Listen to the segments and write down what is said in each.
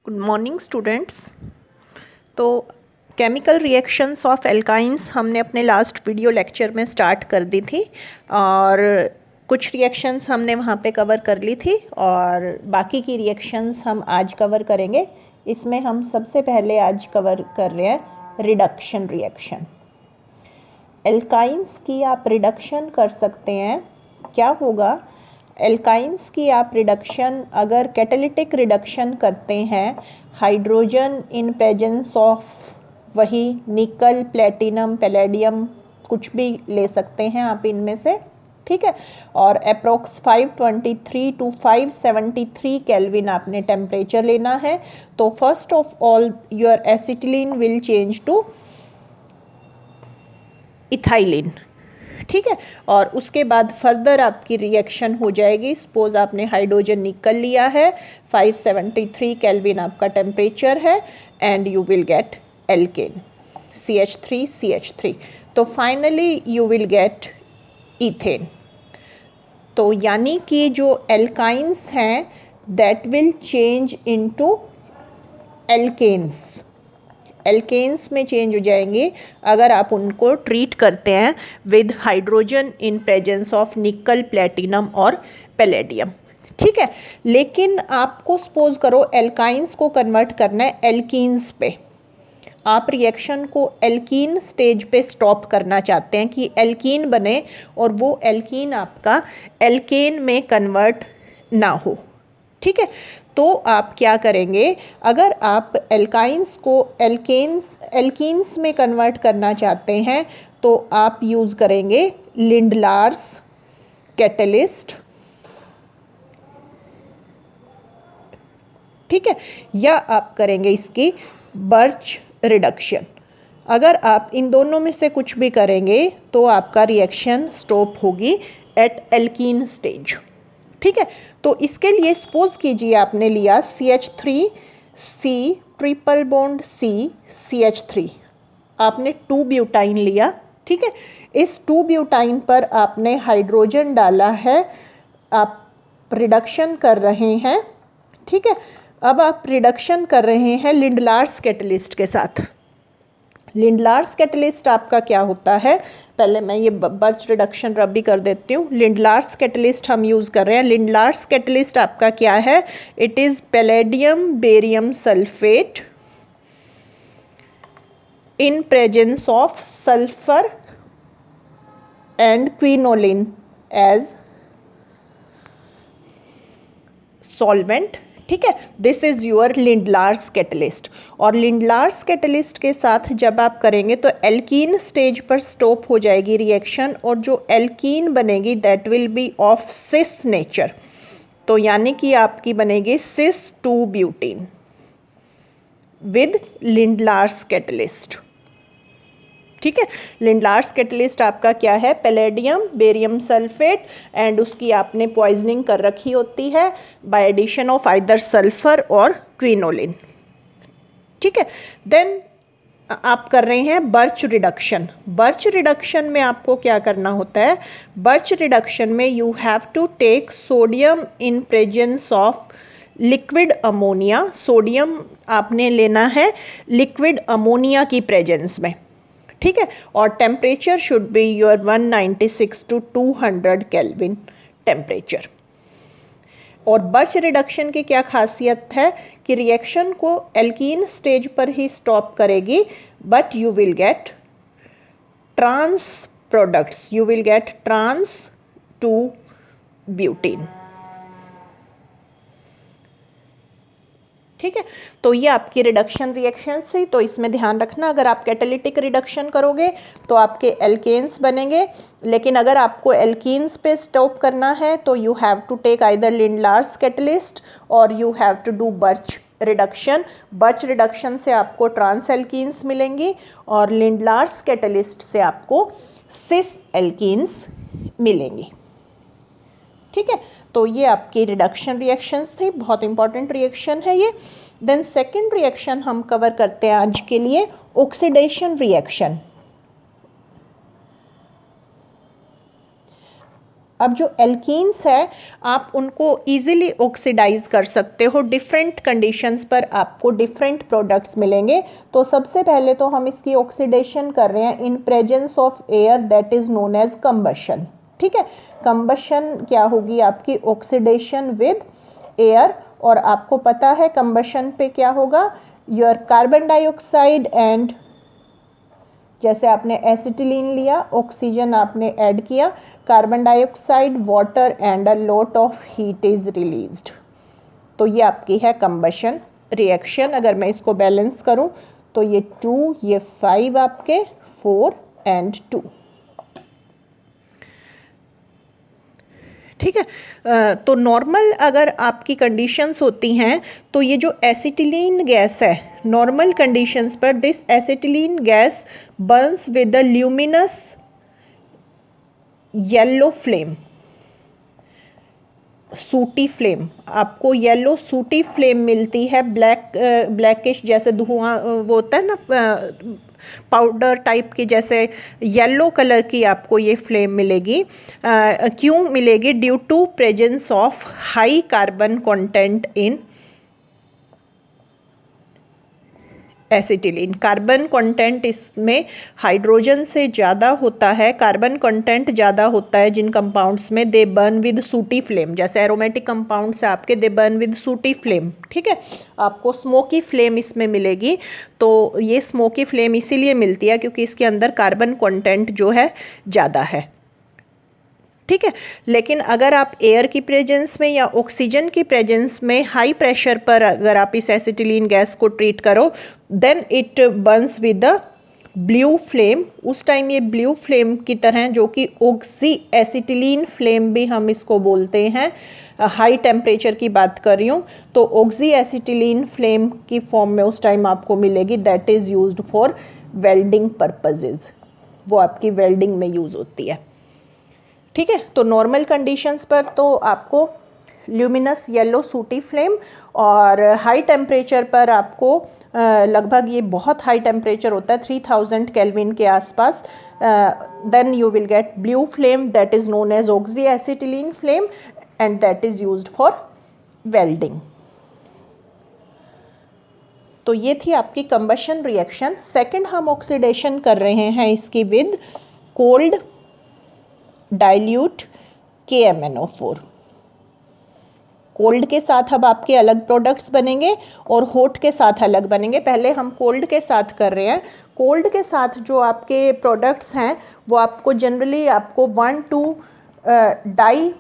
Good morning students. तो chemical reactions of alkynes हमने अपने लास्ट वीडियो लेक्चर में स्टार्ट कर दी थी और कुछ रिएक्शंस हमने वहाँ पे कवर कर ली थी और बाकी की रिएक्शंस हम आज कवर करेंगे। इसमें हम सबसे पहले आज कवर कर रहे हैं रिडक्शन रिएक्शन। एल्काइंस की आप रिडक्शन कर सकते हैं। क्या होगा, एल्काइंस की आप रिडक्शन अगर कैटालिटिक रिडक्शन करते हैं, हाइड्रोजन इन प्रेजेंस ऑफ वही निकल, प्लेटिनम, पैलेडियम, कुछ भी ले सकते हैं आप इनमें से, ठीक है। और अप्रोक्स 523 टू 573 केल्विन आपने टेम्परेचर लेना है। तो first of all your acetylene will change to ethylene, ठीक है। और उसके बाद फर्दर आपकी रिएक्शन हो जाएगी। सपोज आपने हाइड्रोजन निकल लिया है, 573 केल्विन आपका टेम्परेचर है and you will get alkane CH3CH3। तो finally you will get ethane. तो यानी कि जो एल्काइंस हैं that will change into alkenes, alkenes में चेंज हो जाएंगे अगर आप उनको ट्रीट करते हैं with hydrogen in presence of nickel, platinum और पैलेडियम, ठीक है। लेकिन आपको सपोज करो एल्काइंस को कन्वर्ट करना है एल्कीन्स पे, आप रिएक्शन को एल्कीन स्टेज पे स्टॉप करना चाहते हैं कि एल्कीन बने और वो एल्कीन आपका एल्केन में कन्वर्ट ना हो, ठीक है। तो आप क्या करेंगे, अगर आप एल्काइंस को एल्कीन्स में कन्वर्ट करना चाहते हैं तो आप यूज़ करेंगे लिंडलार्स कैटलिस्ट, ठीक है, या आप करेंगे इसकी बर्च रिडक्शन। अगर आप इन दोनों में से कुछ भी करेंगे तो आपका रिएक्शन स्टॉप होगी एट एल्कीन स्टेज, ठीक है। तो इसके लिए सपोज कीजिए आपने लिया CH3C triple bond C CH3, आपने 2 ब्यूटाइन लिया, ठीक है। इस 2 ब्यूटाइन पर आपने हाइड्रोजन डाला है, आप रिडक्शन कर रहे हैं, ठीक है। अब आप रिडक्शन कर रहे हैं लिंडलार्स कैटलिस्ट के साथ। लिंडलार्स कैटलिस्ट आपका क्या होता है, पहले मैं ये बर्च रिडक्शन रब भी कर देती हूँ। लिंडलार्स कैटलिस्ट हम यूज़ कर रहे हैं। लिंडलार्स कैटलिस्ट आपका क्या है, it is palladium barium sulphate in presence of sulphur and quinoline as solvent, ठीक है। This is your Lindlar's catalyst. और लिंडलार्स कैटलिस्ट के साथ जब आप करेंगे तो एल्कीन स्टेज पर स्टॉप हो जाएगी रिएक्शन और जो एल्कीन बनेगी that will be of cis nature. तो यानी कि आपकी बनेगी cis 2 butene with Lindlar's catalyst, ठीक है। लिंडलार्स कैटलिस्ट आपका क्या है, पैलेडियम बेरियम सल्फेट एंड उसकी आपने पॉइजनिंग कर रखी होती है by addition of either sulphur और क्विनोलिन, ठीक है। देन आप कर रहे हैं बर्च रिडक्शन। बर्च रिडक्शन में आपको क्या करना होता है, बर्च रिडक्शन में you have to take sodium in presence of liquid ammonia. Sodium आपने लेना है लिक्विड अमोनिया की प्रेजेंस में, ठीक है। और temperature should be your 196 to 200 kelvin temperature. और बर्च रिडक्शन की क्या खासियत है कि रिएक्शन को एल्कीन स्टेज पर ही स्टॉप करेगी but you will get trans products, you will get trans 2 butene, ठीक है। तो ये आपकी रिडक्शन रिएक्शन थी। तो इसमें ध्यान रखना, अगर आप कैटालिटिक रिडक्शन करोगे तो आपके एल्केन्स बनेंगे, लेकिन अगर आपको एल्कीन्स पे स्टॉप करना है तो you have to take either Lindlar's catalyst or you have to do Birch reduction. Birch reduction से आपको ट्रांस एल्कीन्स मिलेंगी और लिंडलार्स कैटलिस्ट से आपको सिस एल्कीन्स मिलेंगी, ठीक है। तो ये आपकी रिडक्शन रिएक्शंस थी, बहुत इंपॉर्टेंट रिएक्शन है ये। देन सेकंड रिएक्शन हम कवर करते हैं आज के लिए, ऑक्सीडेशन रिएक्शन। अब जो एल्कीन्स है आप उनको इजीली ऑक्सीडाइज कर सकते हो, डिफरेंट कंडीशंस पर आपको डिफरेंट प्रोडक्ट्स मिलेंगे। तो सबसे पहले तो हम इसकी ऑक्सीडेशन कर रहे हैं in presence of air, that is known as combustion. ठीक है, कंबशन क्या होगी आपकी, ऑक्सीडेशन विद एयर। और आपको पता है कंबशन पे क्या होगा, योर कार्बन डाइऑक्साइड एंड, जैसे आपने एसिटिलीन लिया, ऑक्सीजन आपने ऐड किया, carbon dioxide, water and a lot of heat is released. तो ये आपकी है कंबशन रिएक्शन। अगर मैं इसको बैलेंस करूं तो ये 2, ये 5 आपके, 4 एंड 2। ठीक है, तो नॉर्मल अगर आपकी कंडीशंस होती हैं तो ये जो एसिटिलीन गैस है, नॉर्मल कंडीशंस पर this acetylene gas Burns with the luminous yellow flame, सूटी फ्लेम। आपको येलो सूटी फ्लेम मिलती है, ब्लैकिश जैसे धुआं वो होता है ना, पाउडर टाइप की, जैसे येलो कलर की आपको ये फ्लेम मिलेगी। क्यों मिलेगी, due to presence of high carbon content in acetylene. Carbon content इसमें हाइड्रोजन से ज़्यादा होता है, कार्बन कंटेंट ज़्यादा होता है जिन कंपाउंड्स में, दे बर्न विद सूटी फ्लेम। जैसे एरोमेटिक कंपाउंड्स आपके, दे बर्न विद सूटी फ्लेम। ठीक है, आपको स्मोकी फ्लेम इसमें मिलेगी। तो ये स्मोकी फ्लेम इसीलिए मिलती है क्योंकि इसके अंदर कार्बन कंटेंट जो है ज़्यादा है। ठीक है, लेकिन अगर आप एयर की प्रेजेंस में या ऑक्सीजन की प्रेजेंस में हाई प्रेशर पर अगर आप इस एसिटिलीन गैस को ट्रीट करो, then it burns with the blue flame. उस टाइम ये ब्लू फ्लेम की तरह, जो कि ऑक्सी एसिटिलीन फ्लेम भी हम इसको बोलते हैं, हाई टेम्परेचर की बात कर रही हूँ, तो ऑक्सी एसिटिलीन फ्लेम की फॉर्म में उस टाइम आपको मिलेगी, that is used for welding purposes. वो आपकी वेल्डिंग में यूज़ होती है। ठीक है, तो नॉर्मल कंडीशंस पर तो आपको ल्यूमिनस येलो सूटी फ्लेम, और हाई टेम्परेचर पर आपको लगभग, ये बहुत हाई टेम्परेचर होता है 3000 केल्विन के आसपास, then you will get blue flame, that is known as oxy acetylene flame, and that is used for welding. तो ये थी आपकी कंबशन रिएक्शन। सेकंड हम ऑक्सीडेशन कर रहे हैं इसकी with cold dilute KMnO4। Cold के साथ अब आपके अलग प्रोडक्ट्स बनेंगे और हॉट के साथ अलग बनेंगे। पहले हम कोल्ड के साथ कर रहे हैं। कोल्ड के साथ जो आपके प्रोडक्ट्स हैं वो आपको जनरली आपको 1-2 डाई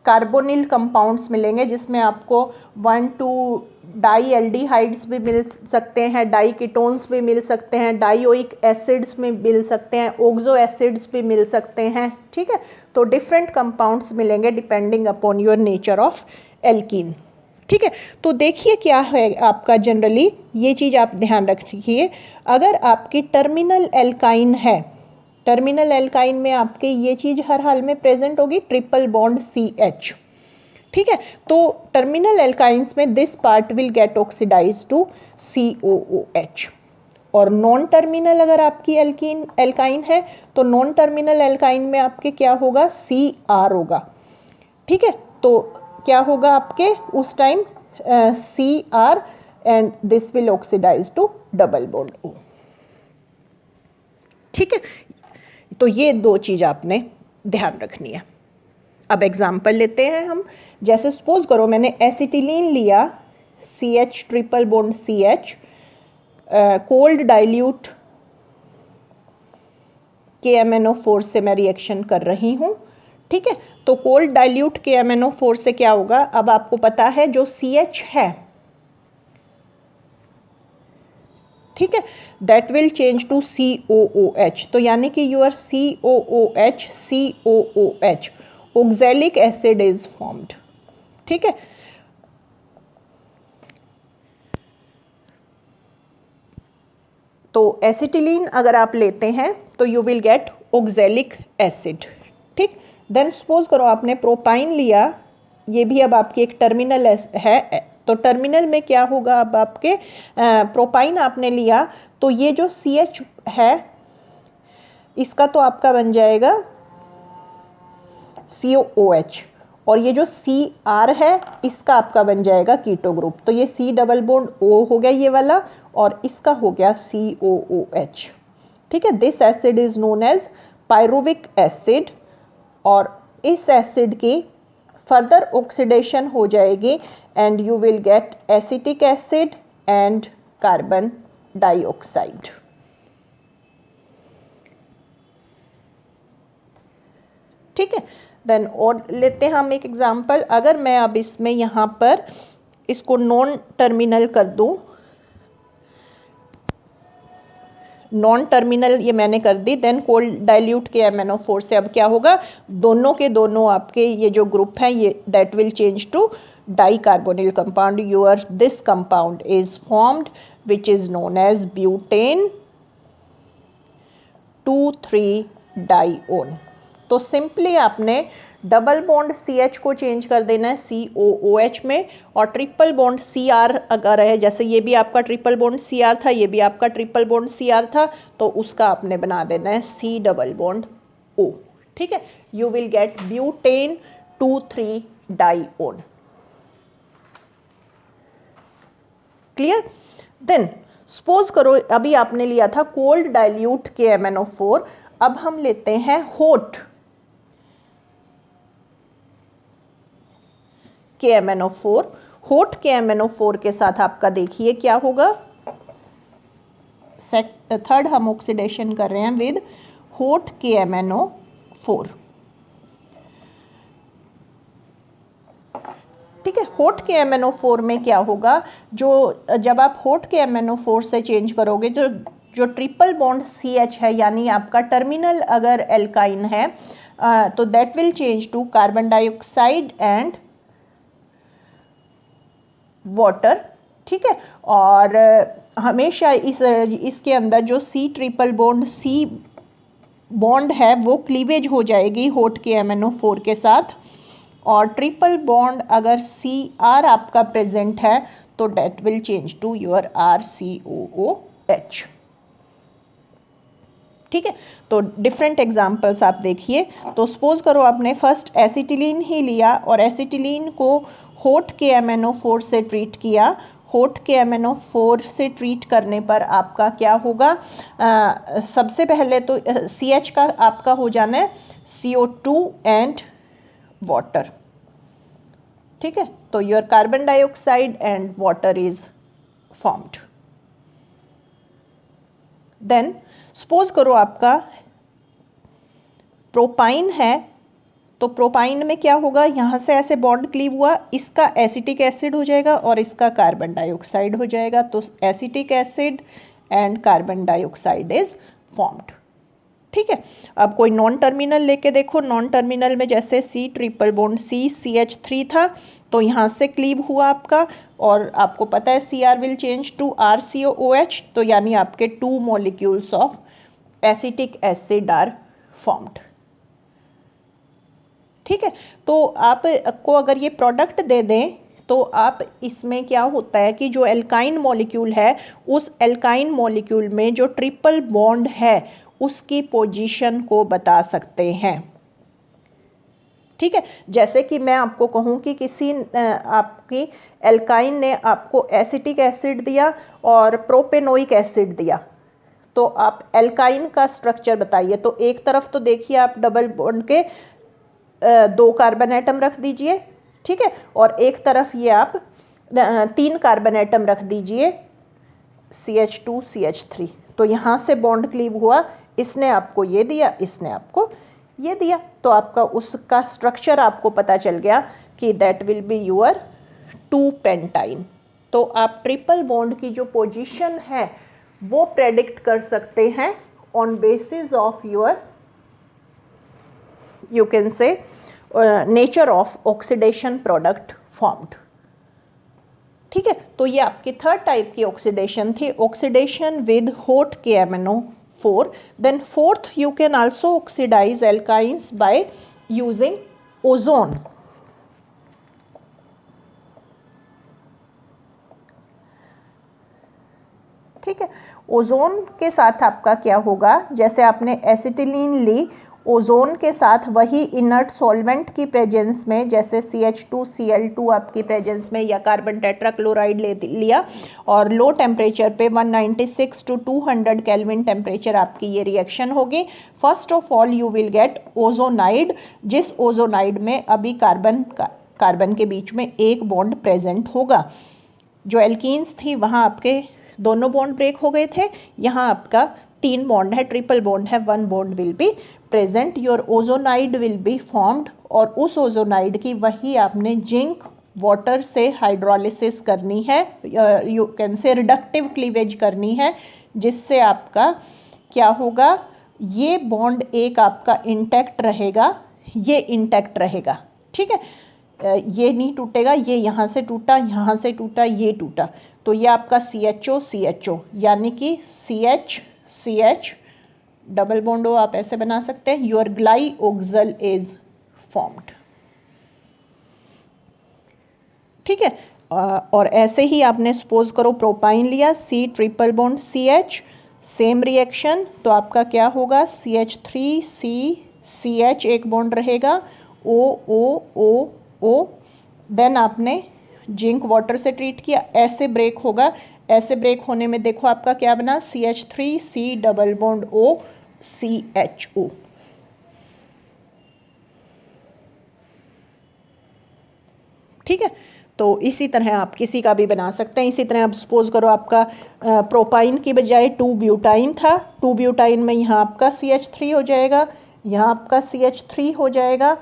कार्बोनिल कंपाउंड्स मिलेंगे, जिसमें आपको 1-2 डाई एल्डिहाइड्स भी मिल सकते हैं, डाई कीटोन्स भी मिल सकते हैं, डाइओइक एसिड्स में मिल सकते हैं, ऑक्सो एसिड्स भी मिल सकते हैं। ठीक है, तो डिफरेंट कंपाउंड्स मिलेंगे depending upon your nature of alkene. ठीक है, तो देखिए क्या है आपका, जनरली ये चीज़ आप ध्यान रखिए, अगर आपकी टर्मिनल एल्काइन है, टर्मिनल एल्काइन में आपके ये चीज़ हर हाल में प्रेजेंट होगी, ट्रिपल बॉन्ड CH। ठीक है, तो टर्मिनल एल्काइंस में this part will get oxidise to COOH। और नॉन टर्मिनल अगर आपकी एल्काइन है तो नॉन टर्मिनल एल्काइन में आपके क्या होगा, CR होगा। ठीक है, तो क्या होगा आपके उस time CR, and this will oxidise to double bond O। ठीक है, तो ये दो चीज़ आपने ध्यान रखनी है। अब एग्जाम्पल लेते हैं हम। जैसे सपोज करो मैंने एसिटिलीन लिया, CH triple bond CH, cold dilute KMnO4 से मैं रिएक्शन कर रही हूँ। ठीक है, तो कोल्ड डाइल्यूट KMnO4 से क्या होगा, अब आपको पता है जो CH है, ठीक है, that will change to COOH। तो यानी कि your COOH oxalic acid is formed. ठीक है, तो एसिटिलीन अगर आप लेते हैं तो you will get oxalic acid. ठीक, देन सपोज करो आपने प्रोपाइन लिया, ये भी अब आपकी एक टर्मिनल है, तो टर्मिनल में क्या होगा, अब आपके प्रोपाइन आपने लिया तो ये जो CH है इसका तो आपका बन जाएगा COOH, और ये जो CR है इसका आपका बन जाएगा कीटो ग्रुप। तो ये C डबल बॉन्ड O हो गया ये वाला, और इसका हो गया COOH। ठीक है, this acid is known as pyruvic acid, और इस एसिड की फर्दर ऑक्सीडेशन हो जाएगी and you will get acetic acid and carbon dioxide. ठीक है, देन और लेते हैं हम एक एग्जांपल। अगर मैं अब इसमें यहाँ पर इसको नॉन टर्मिनल कर दूँ, नॉन टर्मिनल ये मैंने कर दी, देन कोल्ड डाइल्यूट के MnO4 से अब क्या होगा, दोनों के दोनों आपके ये जो ग्रुप हैं ये that will change to dicarbonyl compound. Your this compound is formed which is known as butane 2,3 dione. तो सिंपली आपने डबल बॉन्ड CH को चेंज कर देना है COOH में, और ट्रिपल बॉन्ड CR अगर है, जैसे ये भी आपका ट्रिपल बॉन्ड CR था, ये भी आपका ट्रिपल बॉन्ड CR था, तो उसका आपने बना देना है C डबल बॉन्ड O। ठीक है, you will get butane 2,3 dione. Clear? Then suppose करो अभी आपने लिया था कोल्ड डाइल्यूट के MnO4, अब हम लेते हैं हॉट के MnO4। हॉट के MnO4 के साथ आपका देखिए क्या होगा, थर्ड हम ऑक्सीडेशन कर रहे हैं विद हॉट के MnO4। ठीक है, हॉट के MnO4 में क्या होगा, जो जब आप हॉट के MnO4 से चेंज करोगे, जो ट्रिपल बॉन्ड CH है यानी आपका टर्मिनल अगर एल्काइन है, तो that will change to carbon dioxide and water. ठीक है, और हमेशा इसके अंदर जो C triple bond C bond है वो क्लीवेज हो जाएगी हॉट के MnO4 के साथ, और ट्रिपल बॉन्ड अगर CR आपका प्रेजेंट है तो that will change to your RCOOH। ठीक है, तो डिफरेंट एग्जांपल्स आप देखिए। तो सपोज करो आपने फर्स्ट एसिटिलीन ही लिया और एसिटिलीन को हॉट के MnO4 से ट्रीट किया। हॉट के MnO4 से ट्रीट करने पर आपका क्या होगा, सबसे पहले तो CH का आपका हो जाना है CO2 एंड वाटर। ठीक है, तो your carbon dioxide and water is formed. Then suppose करो आपका प्रोपाइन है, तो प्रोपाइन में क्या होगा, यहाँ से ऐसे बॉन्ड क्लीव हुआ, इसका एसिटिक एसिड हो जाएगा और इसका कार्बन डाइऑक्साइड हो जाएगा, तो acetic acid and carbon dioxide is formed. ठीक है, अब कोई नॉन टर्मिनल लेके देखो, नॉन टर्मिनल में जैसे C ट्रिपल बॉन्ड CH3 था, तो यहाँ से क्लीव हुआ आपका, और आपको पता है CR will change to RCOOH, तो यानी आपके 2 molecules of acetic acid are formed. ठीक है, तो आपको अगर ये प्रोडक्ट दे दें तो आप इसमें क्या होता है कि जो एल्काइन मॉलिक्यूल है उस एल्काइन मॉलिक्यूल में जो ट्रिपल बॉन्ड है उसकी पोजीशन को बता सकते हैं। ठीक है, जैसे कि मैं आपको कहूँ कि किसी आपकी एल्काइन ने आपको एसिटिक एसिड दिया और प्रोपेनोइक एसिड दिया, तो आप एल्काइन का स्ट्रक्चर बताइए। तो एक तरफ तो देखिए आप डबल बॉन्ड के 2 कार्बन एटम रख दीजिए, ठीक है, और एक तरफ ये आप 3 कार्बन एटम रख दीजिए CH2 CH3। तो यहाँ से बॉन्ड क्लीव हुआ, इसने आपको ये दिया, इसने आपको ये दिया, तो आपका उसका स्ट्रक्चर आपको पता चल गया कि that will be your 2 pentyne. तो आप ट्रिपल बॉन्ड की जो पोजीशन है वो प्रेडिक्ट कर सकते हैं on basis of your, you can say nature of oxidation product formed। ठीक है, तो ये आपकी थर्ड टाइप की ऑक्सीडेशन थी, ऑक्सीडेशन विद हॉट के MnO4। Then fourth, you can also oxidise alkynes by using ozone. ठीक है। ओजोन के साथ आपका क्या होगा, जैसे आपने एसिटिलीन ली, ओजोन के साथ वही इनर्ट सॉल्वेंट की प्रेजेंस में, जैसे CH2Cl2 आपकी प्रेजेंस में, या कार्बन टेट्राक्लोराइड ले लिया और लो टेम्परेचर पे 196 to 200 केल्विन टेम्परेचर आपकी ये रिएक्शन होगी। First of all you will gate ozonide, जिस ओजोनाइड में अभी कार्बन के बीच में एक बॉन्ड प्रेजेंट होगा। जो एल्कीन्स थी वहाँ आपके दोनों बॉन्ड ब्रेक हो गए थे, यहाँ आपका 3 बॉन्ड है, ट्रिपल बॉन्ड है, 1 bond will be present, your ozonide will be formed. और उस ओजोनाइड की वही आपने जिंक वाटर से हाइड्रोलिसिस करनी है, you can say reductive cleavage करनी है, जिससे आपका क्या होगा, ये बॉन्ड एक आपका इंटैक्ट रहेगा, ये इंटैक्ट रहेगा, ठीक है। ये नहीं टूटेगा, ये यहाँ से टूटा, यहाँ से टूटा, ये टूटा, तो ये आपका CHO यानी कि CH डबल बॉन्ड हो, आप ऐसे बना सकते हैं, योर ग्लाइओक्सल इज फॉर्म्ड, ठीक है। और ऐसे ही आपने सपोज करो प्रोपाइन लिया, C triple bond CH, same reaction, तो आपका क्या होगा, CH3CCH एक बॉन्ड रहेगा, O देन आपने जिंक वाटर से ट्रीट किया, ऐसे ब्रेक होगा, ऐसे ब्रेक होने में देखो आपका क्या बना, CH3C double bond O CHO, ठीक है। तो इसी तरह आप किसी का भी बना सकते हैं। इसी तरह आप सपोज करो आपका प्रोपाइन की बजाय 2 ब्यूटाइन था, 2 ब्यूटाइन में यहाँ आपका CH3 हो जाएगा, यहाँ आपका CH3 हो जाएगा,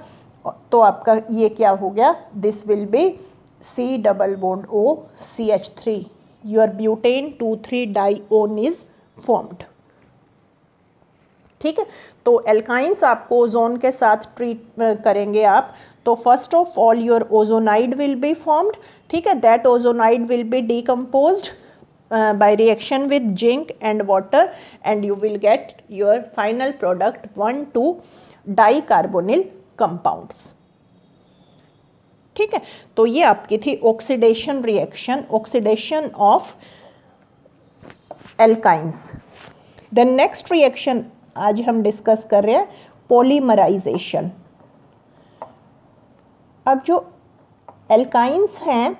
तो आपका ये क्या हो गया, this will be C double bond O CH3, your butane 2,3 dione is formed, ठीक है। तो एल्काइंस आपको ओजोन के साथ ट्रीट करेंगे आप, तो first of all your ozonide will be formed, ठीक है। That ozonide will be decomposed by reaction with zinc and water and you will get your final product 1,2 dicarbonyl compounds, ठीक है। तो ये आपकी थी oxidation reaction, oxidation of alkynes. Then next reaction आज हम डिस्कस कर रहे हैं पॉलीमराइजेशन। अब जो एल्काइंस हैं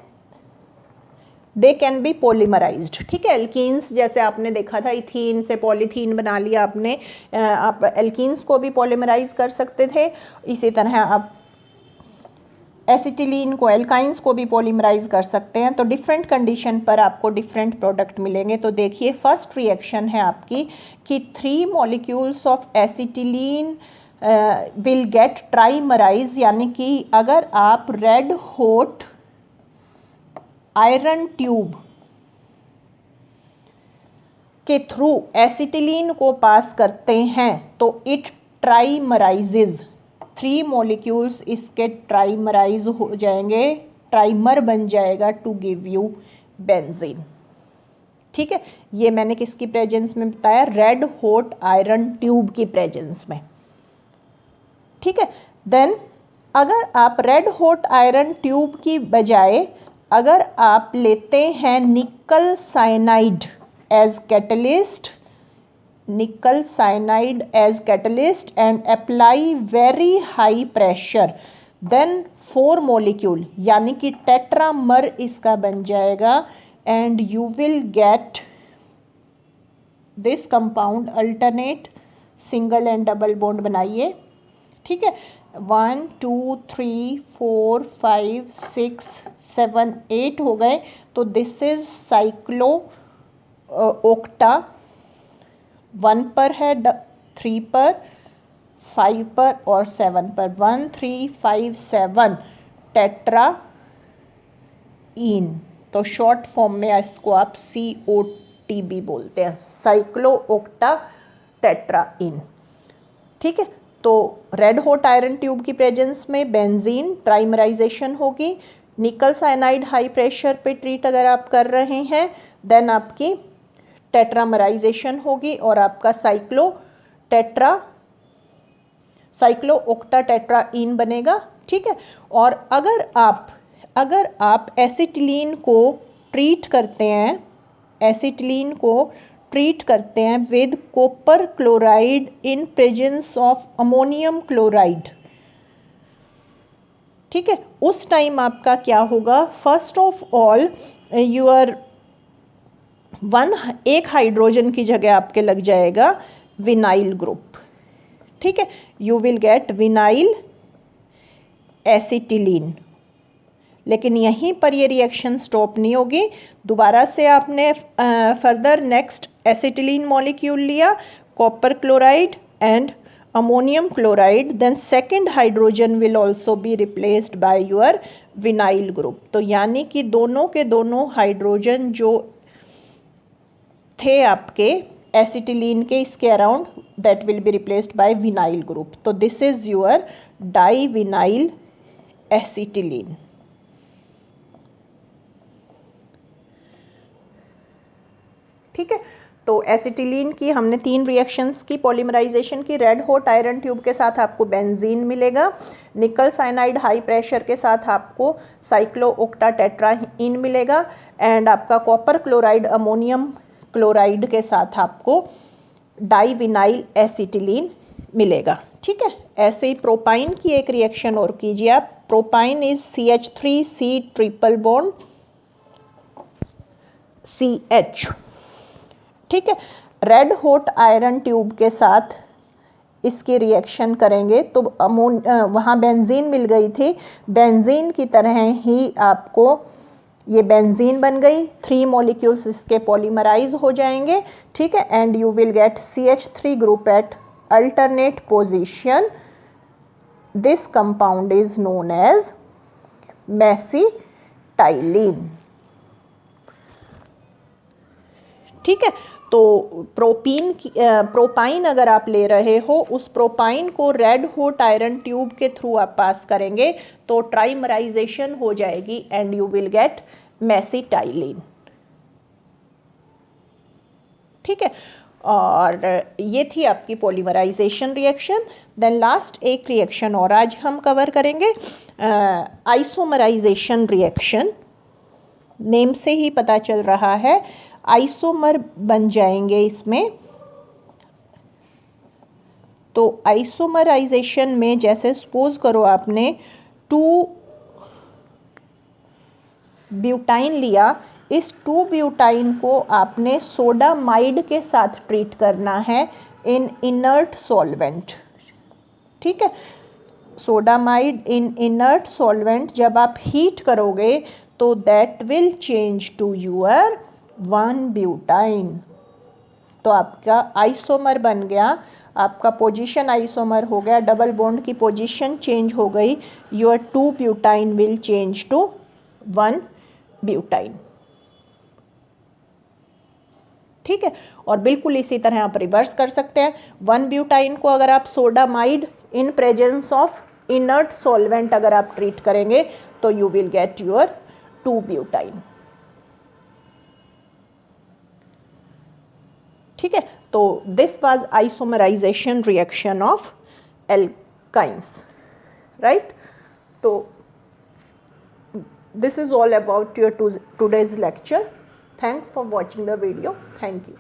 दे कैन बी पॉलीमराइज्ड, ठीक है। एल्कीन्स जैसे आपने देखा था, इथीन से पॉलीथीन बना लिया आपने, आप एल्कीन्स को भी पॉलीमराइज कर सकते थे। इसी तरह आप एसिटिलीन को, एल्काइंस को भी पॉलीमराइज कर सकते हैं। तो डिफरेंट कंडीशन पर आपको डिफरेंट प्रोडक्ट मिलेंगे। तो देखिए फर्स्ट रिएक्शन है आपकी कि 3 molecules of acetylene will get trimerise, यानी कि अगर आप रेड हॉट आयरन ट्यूब के थ्रू एसिटिलीन को पास करते हैं तो इट ट्राइमराइजेज, 3 मॉलिक्यूल्स इसके ट्राइमराइज हो जाएंगे, ट्राइमर बन जाएगा टू गिव यू बेंजीन, ठीक है। ये मैंने किसकी प्रेजेंस में बताया, रेड हॉट आयरन ट्यूब की प्रेजेंस में, ठीक है। देन अगर आप रेड हॉट आयरन ट्यूब की बजाय अगर आप लेते हैं nickel cyanide as catalyst, nickel cyanide as catalyst and apply very high pressure, then 4 molecule यानी कि टेट्रामर इसका बन जाएगा and you will get this compound. Alternate single and double bond बनाइए, ठीक है। 1 2 3 4 5 6 7 8 हो गए। तो दिस इज साइक्लो ओक्टा, 1 पर है, 3 पर, 5 पर और 7 पर, 1 3 5 7 टेट्रा इन। तो शॉर्ट फॉर्म में इसको आप COTB बोलते हैं, साइक्लो ओक्टा टेट्रा इन, ठीक है। तो रेड हॉट आयरन ट्यूब की प्रेजेंस में बेंजीन ट्राइमराइजेशन होगी। निकल साइनाइड हाई प्रेशर पे ट्रीट अगर आप कर रहे हैं देन आपकी टेट्रामराइजेशन होगी और आपका साइक्लो ओक्टा टेट्रा इन बनेगा, ठीक है। और अगर आप एसिटिलीन को ट्रीट करते हैं, एसिटिलीन को ट्रीट करते हैं with copper chloride in presence of ammonium chloride, ठीक है, उस टाइम आपका क्या होगा, फर्स्ट ऑफ ऑल यूर एक हाइड्रोजन की जगह आपके लग जाएगा विनाइल ग्रुप, ठीक है, you will gate vinyl acetylene. लेकिन यहीं पर ये रिएक्शन स्टॉप नहीं होगी, दोबारा से आपने फर्दर नेक्स्ट एसिटिलीन मॉलिक्यूल लिया, copper chloride and ammonium chloride, then second hydrogen will also be replaced by your vinyl group. तो यानी कि दोनों के दोनों हाइड्रोजन जो थे आपके एसिटिलीन के इसके around, that will be replaced by vinyl group. तो this is your divinyl acetylene. ठीक है, तो एसिटिलीन की हमने 3 रिएक्शंस की पॉलीमराइजेशन की। रेड हॉट आयरन ट्यूब के साथ आपको बेंजीन मिलेगा, निकल साइनाइड हाई प्रेशर के साथ आपको साइक्लोओक्टाटेट्राइन मिलेगा, एंड आपका कॉपर क्लोराइड अमोनियम क्लोराइड के साथ आपको डाईविनाइल एसिटिलीन मिलेगा। ठीक है, ऐसे ही प्रोपाइन की एक रिएक्शन और कीजिए आप। Propyne is CH3C triple bond CH। ठीक है, रेड हॉट आयरन ट्यूब के साथ इसकी रिएक्शन करेंगे तो वहाँ बेंजीन मिल गई थी, बेंजीन की तरह ही आपको ये बेंजीन बन गई, 3 मॉलिक्यूल्स इसके पॉलीमराइज हो जाएंगे। ठीक है, and you will get CH3 group at alternate position. This compound is known as mesitylene. ठीक है, तो प्रोपाइन अगर आप ले रहे हो, उस प्रोपाइन को रेड हॉट आयरन ट्यूब के थ्रू आप पास करेंगे तो ट्राइमराइजेशन हो जाएगी एंड यू विल गेट मेसिटाइलिन। ठीक है, और ये थी आपकी पॉलीमराइजेशन रिएक्शन। देन लास्ट एक रिएक्शन और आज हम कवर करेंगे, आइसोमराइजेशन रिएक्शन। नेम से ही पता चल रहा है आइसोमर बन जाएंगे इसमें। तो आइसोमराइजेशन में जैसे सपोज करो आपने 2 ब्यूटाइन लिया, इस 2 ब्यूटाइन को आपने सोडामाइड के साथ ट्रीट करना है इन इनर्ट सॉल्वेंट। ठीक है, सोडामाइड इन इनर्ट सॉल्वेंट जब आप हीट करोगे तो that will change to your 1 butyne. तो आपका आइसोमर बन गया, आपका पोजीशन आइसोमर हो गया, डबल बॉन्ड की पोजीशन चेंज हो गई, your 2 butyne will change to 1 butyne. ठीक है, और बिल्कुल इसी तरह आप रिवर्स कर सकते हैं। 1 ब्यूटाइन को अगर आप sodamide in presence of inert solvent अगर आप ट्रीट करेंगे तो you will get your 2 butyne. ठीक है, तो this was isomerisation reaction of alkynes, right. तो this is all about your today's lecture. Thanks for watching the video. Thank you.